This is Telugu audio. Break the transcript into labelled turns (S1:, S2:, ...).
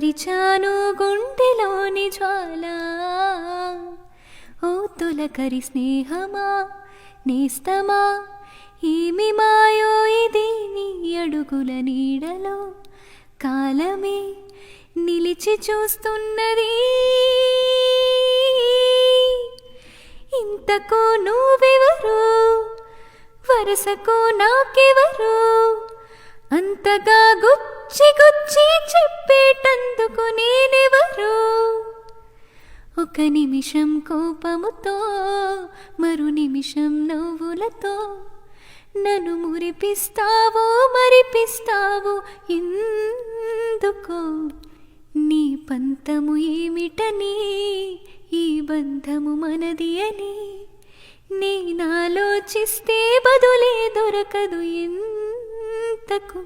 S1: మరిచాను గుండెలోని జ్వాల ఓ తొలకరి స్నేహమా నేస్తమా ఏమి మాయో ఇది నీ అడుగుల నీడలో కాలమే నిలిచి చూస్తున్నది ఇంతకు నువ్వెవరు వరసకు నాకెవరు అంతగా గుచ్చి గుచ్చి చెప్పేటందుకు నేనెవరు ఒక నిమిషం కోపముతో మరు నిమిషం నవ్వులతో నన్ను మురిపిస్తావో మరిపిస్తావో ఎందుకో నీ పంతము ఏమిటని ఈ బంధము మనది అని నేనాలోచిస్తే బదులే దొరకదు ఎంతకు